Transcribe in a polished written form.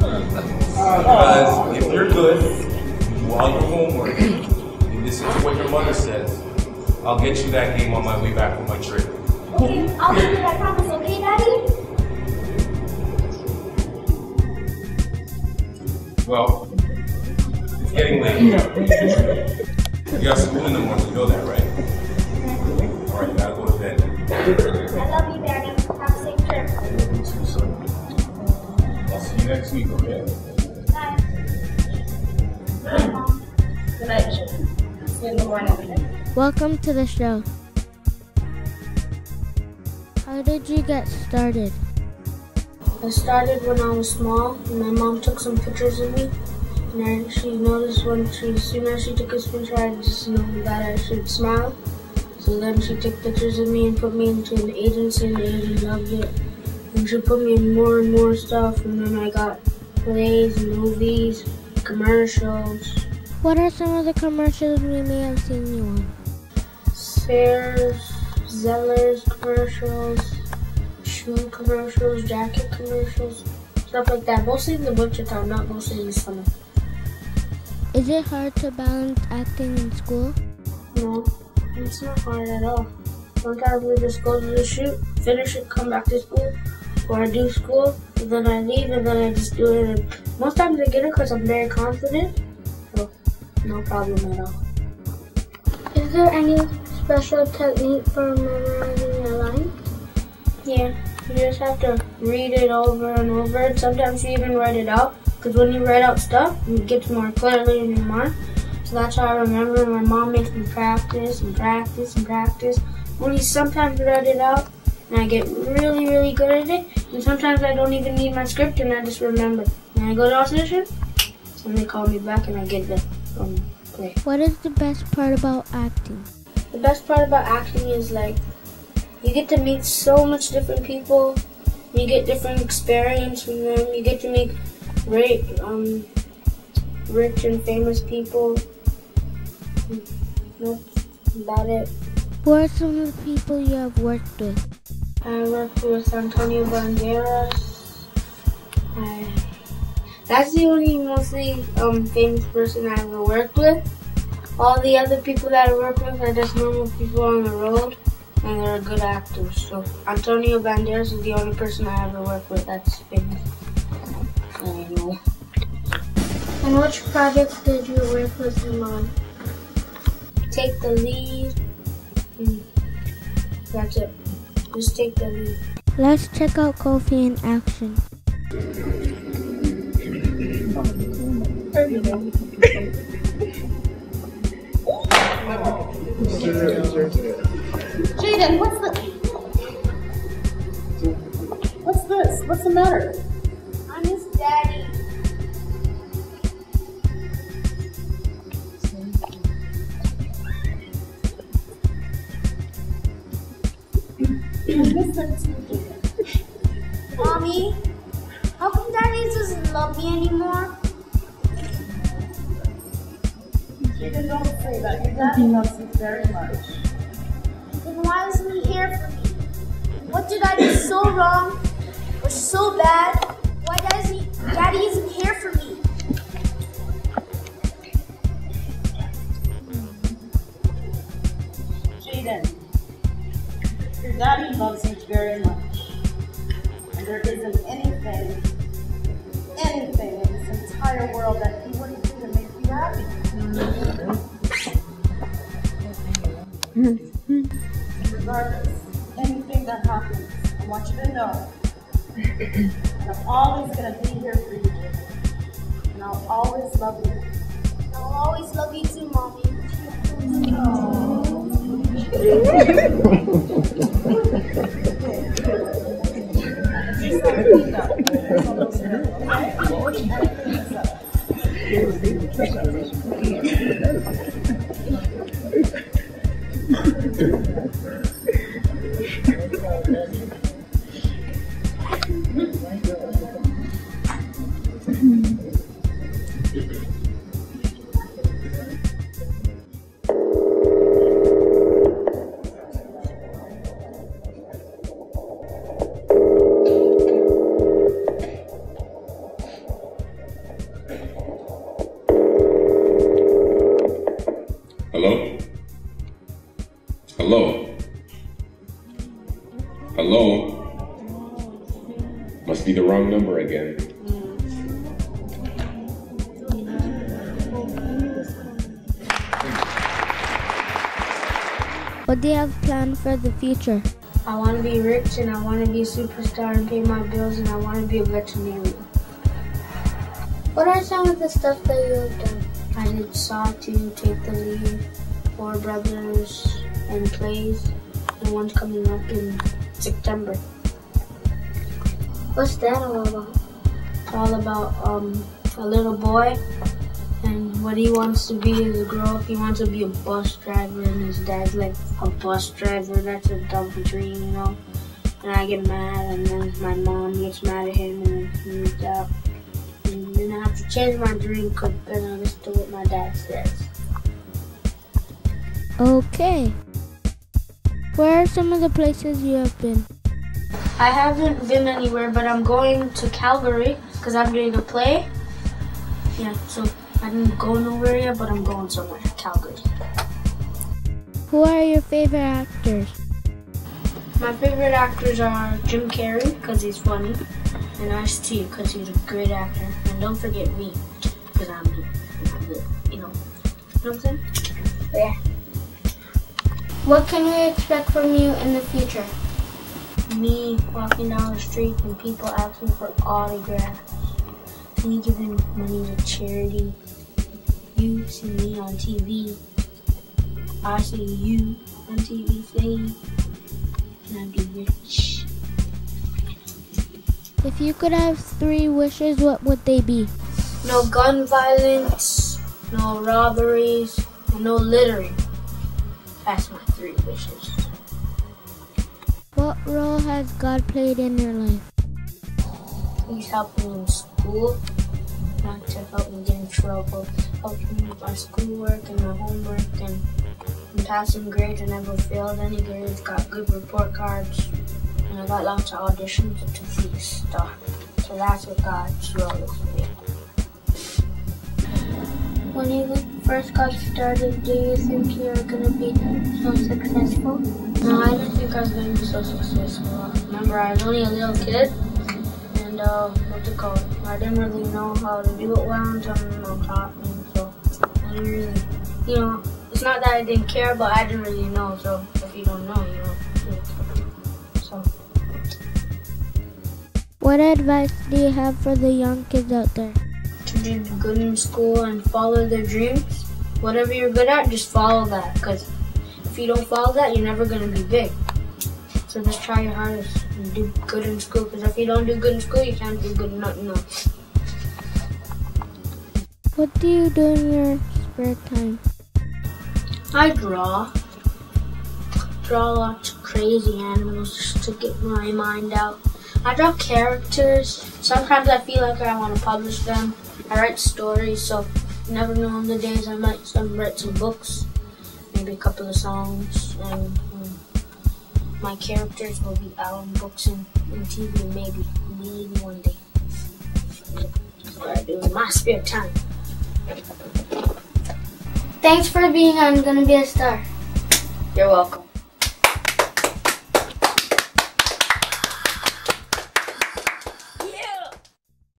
Because if you're good, do all your homework, and listen to what your mother says, I'll get you that game on my way back from my trip. Okay, I'll do it, I promise, okay, Daddy? Well, it's getting late. You got school in the morning, you know that, right? Alright, you gotta go to bed. I love you, Daddy. Have a safe trip. I love you too, son. I'll see you next week, okay? Bye. Good Mom. Good night, Jim. See you in the morning. Welcome to the show. How did you get started? I started when I was small, and my mom took some pictures of me, and she noticed as soon as she took a picture, I just knew that I should smile. So then she took pictures of me and put me into an agency, and the agent loved it. And she put me in more and more stuff, and then I got plays, movies, commercials. What are some of the commercials we may have seen you on? Sears, Zeller's commercials, shoe commercials, jacket commercials, stuff like that. Mostly in the wintertime, not mostly in the summer. Is it hard to balance acting in school? No, it's not hard at all. Sometimes we just go to the shoot, finish it, come back to school, or I do school, and then I leave, and then I just do it. And most times I get it because I'm very confident, so no problem at all. Is there any special technique for memorizing your lines? Yeah, you just have to read it over and over, and sometimes you even write it out, because when you write out stuff, it gets more clearly in your mind. So that's how I remember. My mom makes me practice and practice and practice. Only sometimes I write it out, and I get really, really good at it, and sometimes I don't even need my script, and I just remember. And I go to audition, and they call me back, and I get the play. What is the best part about acting? The best part about acting is like, you get to meet so much different people, you get different experience from them, you get to meet great, rich and famous people. That's about it. Who are some of the people you have worked with? I worked with Antonio Banderas. That's the only mostly famous person I ever worked with. All the other people that I work with are just normal people on the road, and they're good actors. So Antonio Banderas is the only person I ever worked with that's famous. I know. And which projects did you work with him on? Take the lead. That's it. Just take the lead. Let's check out Kofi in action. Jaden, what's this? What's the matter? I miss Daddy. I miss him too, Jaden. Mommy, how come Daddy doesn't love me anymore? Jaden, don't say that. Your daddy loves you very much. Then why isn't he here for me? What did I do so wrong or so bad? Why Daddy isn't here for me? Jaden, your daddy loves you very much. And there isn't anything in this entire world that he wouldn't do to make you happy. Regardless, anything that happens, I want you to know that I'm always going to be here for you, and I'll always love you. I'll always love you too, Mommy. wrong number again. What do you have planned for the future? I want to be rich and I want to be a superstar and pay my bills and I want to be a veterinarian. What are some of the stuff that you have done? I did Saw 2, Take the Lead, Four Brothers, and Plays. And one's coming up in September. What's that all about? It's all about a little boy and what he wants to be as a grow up. He wants to be a bus driver and his dad's like, a bus driver, that's a dumb dream, you know? And I get mad and then my mom gets mad at him and then he moves out. And then I have to change my dream because then I listen to what my dad says. Okay. Where are some of the places you have been? I haven't been anywhere, but I'm going to Calgary because I'm doing a play. Yeah, so I didn't go nowhere yet, but I'm going somewhere, Calgary. Who are your favorite actors? My favorite actors are Jim Carrey because he's funny, and Ice-T because he's a great actor. And don't forget me because I'm me. I'm good, you know. You know what I'm saying? Yeah. What can we expect from you in the future? Me walking down the street and people asking for autographs. Me giving money to charity. You see me on TV. I see you on TV saying, and I'd be rich. If you could have 3 wishes, what would they be? No gun violence, no robberies, and no littering. That's my 3 wishes. What role has God played in your life? He's helped me in school, not to help me get in trouble, helped me with my schoolwork and my homework, and in passing grades. I never failed any grades, got good report cards, and I got lots of auditions to be a star. So that's what God's role is for me. When you first got started, do you think you were going to be so successful? No, I didn't think I was going to be so successful. Remember, I was only a little kid, and what's it called? I didn't really know how to do it well until my mom taught me, so I didn't really, you know, it's not that I didn't care, but I didn't really know, so if you don't know, you know. So. What advice do you have for the young kids out there? To do good in school and follow their dreams. Whatever you're good at, just follow that, because if you don't follow that, you're never going to be big. So just try your hardest and do good in school, because if you don't do good in school, you can't do good in nothing else. What do you do in your spare time? I draw. Draw lots of crazy animals just to get my mind out. I draw characters. Sometimes I feel like I want to publish them. I write stories, so you never know on the days I might write some books, maybe a couple of songs, and my characters will be out in books and TV maybe one day. That's what I do in my spare time. Thanks for being on Gonna Be a Star. You're welcome.